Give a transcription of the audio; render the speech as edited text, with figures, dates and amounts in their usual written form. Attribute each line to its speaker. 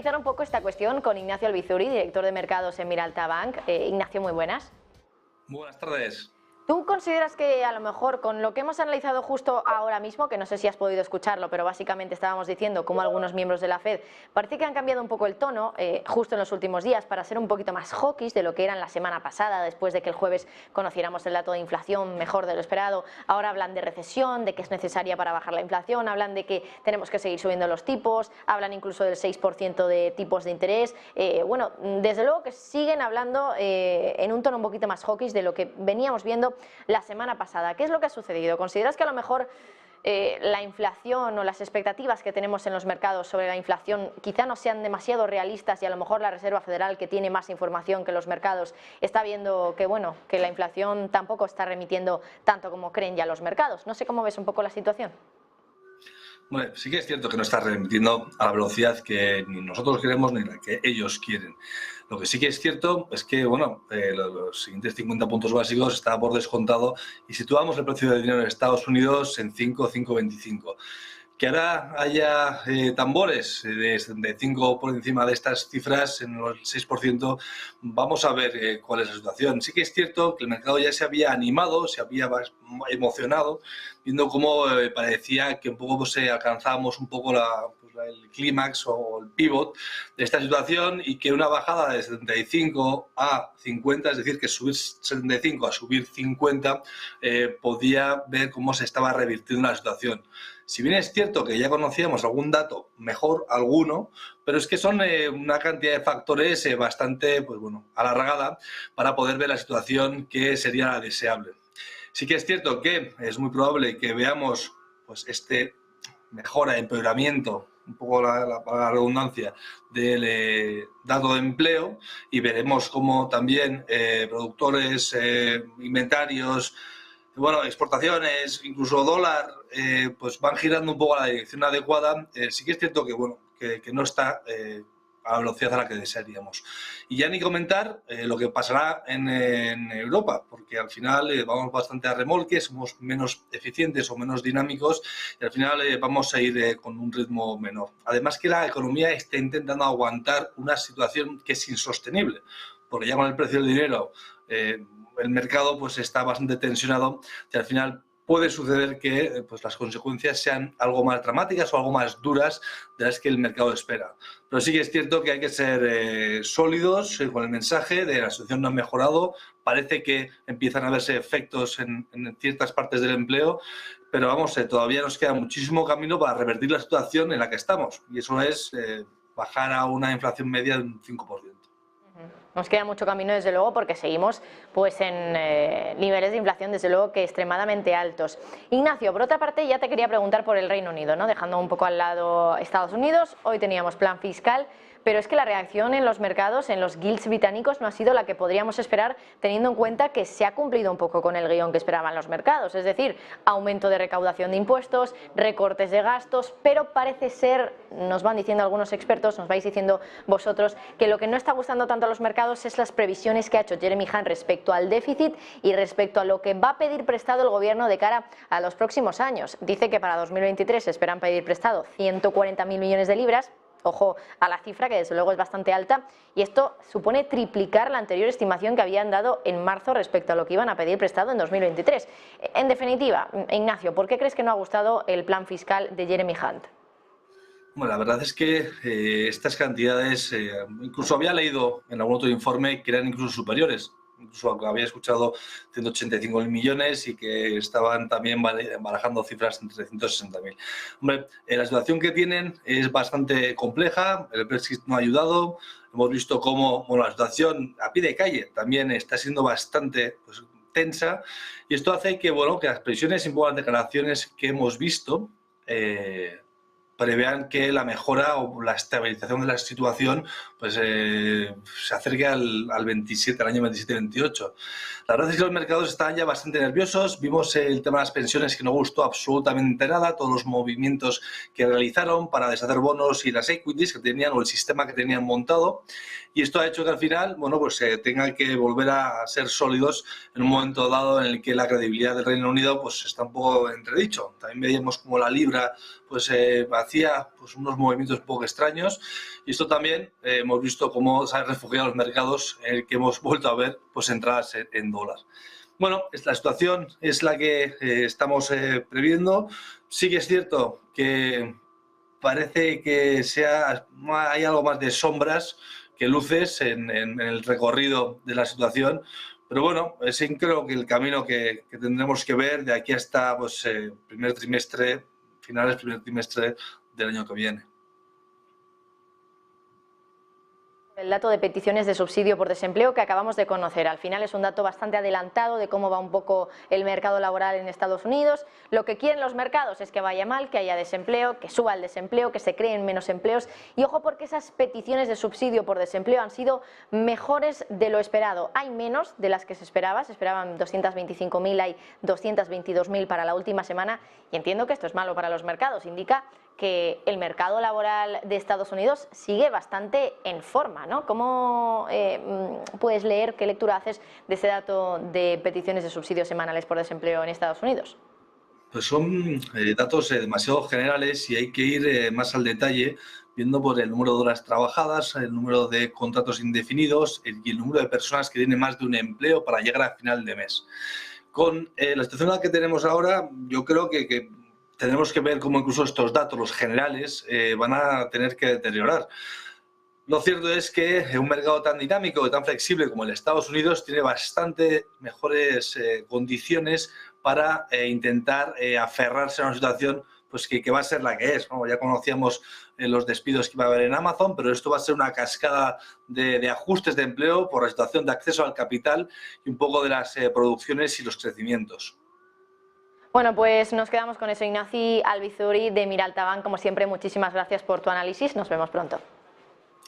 Speaker 1: analizar un poco esta cuestión con Ignacio Albizuri, director de mercados en Miralta Bank. Ignacio, muy buenas.
Speaker 2: Muy buenas tardes.
Speaker 1: ¿Tú consideras que a lo mejor con lo que hemos analizado justo ahora mismo, que no sé si has podido escucharlo, pero básicamente estábamos diciendo cómo algunos miembros de la Fed parece que han cambiado un poco el tono justo en los últimos días para ser un poquito más hawkish de lo que eran la semana pasada, después de que el jueves conociéramos el dato de inflación mejor de lo esperado? Ahora hablan de recesión, de que es necesaria para bajar la inflación, hablan de que tenemos que seguir subiendo los tipos, hablan incluso del 6% de tipos de interés. Bueno, desde luego que siguen hablando en un tono un poquito más hawkish de lo que veníamos viendo la semana pasada. ¿Qué es lo que ha sucedido? ¿Consideras que a lo mejor la inflación o las expectativas que tenemos en los mercados sobre la inflación quizá no sean demasiado realistas y a lo mejor la Reserva Federal, que tiene más información que los mercados, está viendo que, bueno, que la inflación tampoco está remitiendo tanto como creen ya los mercados? No sé cómo ves un poco la situación.
Speaker 2: Bueno, sí que es cierto que no está remitiendo a la velocidad que ni nosotros queremos ni la que ellos quieren. Lo que sí que es cierto es que, bueno, los siguientes 50 puntos básicos está por descontado y situamos el precio del dinero en Estados Unidos en 5,25. Que ahora haya tambores de 5 por encima de estas cifras, en el 6%, vamos a ver cuál es la situación. Sí que es cierto que el mercado ya se había animado, se había emocionado, viendo cómo parecía que un poco pues, alcanzábamos un poco el clímax o el pivot de esta situación y que una bajada de 75 a 50, es decir, que subir 75 a subir 50, podía ver cómo se estaba revirtiendo la situación. Si bien es cierto que ya conocíamos algún dato, mejor alguno, pero es que son una cantidad de factores bastante pues bueno, alargada para poder ver la situación que sería la deseable. Sí que es cierto que es muy probable que veamos pues mejora, empeoramiento, un poco la redundancia, del dato de empleo, y veremos cómo también productores, inventarios, bueno, exportaciones, incluso dólar, pues van girando un poco a la dirección adecuada. Sí que es cierto que, bueno, que no está a la velocidad a la que desearíamos. Y ya ni comentar lo que pasará en Europa, porque al final vamos bastante a remolque, somos menos eficientes o menos dinámicos y al final vamos a ir con un ritmo menor. Además que la economía está intentando aguantar una situación que es insostenible, porque ya con el precio del dinero el mercado pues está bastante tensionado y al final puede suceder que pues, las consecuencias sean algo más dramáticas o algo más duras de las que el mercado espera. Pero sí que es cierto que hay que ser sólidos con el mensaje de la situación no ha mejorado, parece que empiezan a verse efectos en ciertas partes del empleo, pero vamos, todavía nos queda muchísimo camino para revertir la situación en la que estamos y eso es bajar a una inflación media de un 5%.
Speaker 1: Nos queda mucho camino, desde luego, porque seguimos pues en niveles de inflación, desde luego, que extremadamente altos. Ignacio, por otra parte, ya te quería preguntar por el Reino Unido, ¿no? Dejando un poco al lado Estados Unidos. Hoy teníamos plan fiscal, pero es que la reacción en los mercados, en los gilts británicos, no ha sido la que podríamos esperar, teniendo en cuenta que se ha cumplido un poco con el guión que esperaban los mercados, es decir, aumento de recaudación de impuestos, recortes de gastos, pero parece ser, nos van diciendo algunos expertos, nos vais diciendo vosotros, que lo que no está gustando tanto a los mercados es las previsiones que ha hecho Jeremy Hunt respecto al déficit y respecto a lo que va a pedir prestado el gobierno de cara a los próximos años. Dice que para 2023 esperan pedir prestado 140.000 millones de libras. Ojo a la cifra, que desde luego es bastante alta, y esto supone triplicar la anterior estimación que habían dado en marzo respecto a lo que iban a pedir prestado en 2023. En definitiva, Ignacio, ¿por qué crees que no ha gustado el plan fiscal de Jeremy Hunt?
Speaker 2: Bueno, la verdad es que estas cantidades, incluso había leído en algún otro informe que eran incluso superiores. Incluso había escuchado 185.000 millones y que estaban también barajando cifras entre 160.000. Hombre, la situación que tienen es bastante compleja, el Brexit no ha ayudado, hemos visto cómo la situación a pie de calle también está siendo bastante pues, tensa, y esto hace que, bueno, que las previsiones y las declaraciones que hemos visto prevean que la mejora o la estabilización de la situación pues, se acerque al año 27-28. La verdad es que los mercados estaban ya bastante nerviosos. Vimos el tema de las pensiones, que no gustó absolutamente nada, todos los movimientos que realizaron para deshacer bonos y las equities que tenían o el sistema que tenían montado, y esto ha hecho que al final bueno, pues, tengan que volver a ser sólidos en un momento dado en el que la credibilidad del Reino Unido pues, está un poco entredicho. También veíamos como la libra pues, hacía pues, unos movimientos un poco extraños, y esto también hemos visto cómo se han refugiado los mercados, que hemos vuelto a ver pues, entradas en dólar. Bueno, la situación es la que estamos previendo. Sí que es cierto que parece que hay algo más de sombras que luces en el recorrido de la situación, pero bueno, sí creo que el camino que tendremos que ver de aquí hasta pues, primer trimestre, finales del primer trimestre del año que viene.
Speaker 1: El dato de peticiones de subsidio por desempleo que acabamos de conocer. Al final es un dato bastante adelantado de cómo va un poco el mercado laboral en Estados Unidos. Lo que quieren los mercados es que vaya mal, que haya desempleo, que suba el desempleo, que se creen menos empleos. Y ojo, porque esas peticiones de subsidio por desempleo han sido mejores de lo esperado. Hay menos de las que se esperaban 225.000, hay 222.000 para la última semana. Y entiendo que esto es malo para los mercados. Indica que el mercado laboral de Estados Unidos sigue bastante en forma, ¿no? ¿Cómo puedes leer, qué lectura haces de ese dato de peticiones de subsidios semanales por desempleo en Estados Unidos?
Speaker 2: Pues son datos demasiado generales y hay que ir más al detalle, viendo por el número de horas trabajadas, el número de contratos indefinidos y el número de personas que tienen más de un empleo para llegar a final de mes. Con la situación en la que tenemos ahora, yo creo que tenemos que ver cómo incluso estos datos, los generales, van a tener que deteriorar. Lo cierto es que un mercado tan dinámico y tan flexible como el de Estados Unidos tiene bastante mejores condiciones para intentar aferrarse a una situación pues que va a ser la que es, ¿no? Ya conocíamos los despidos que iba a haber en Amazon, pero esto va a ser una cascada de ajustes de empleo por la situación de acceso al capital y un poco de las producciones y los crecimientos.
Speaker 1: Bueno, pues nos quedamos con eso. Ignacio Albizuri de Miralta Bank, como siempre, muchísimas gracias por tu análisis. Nos vemos pronto.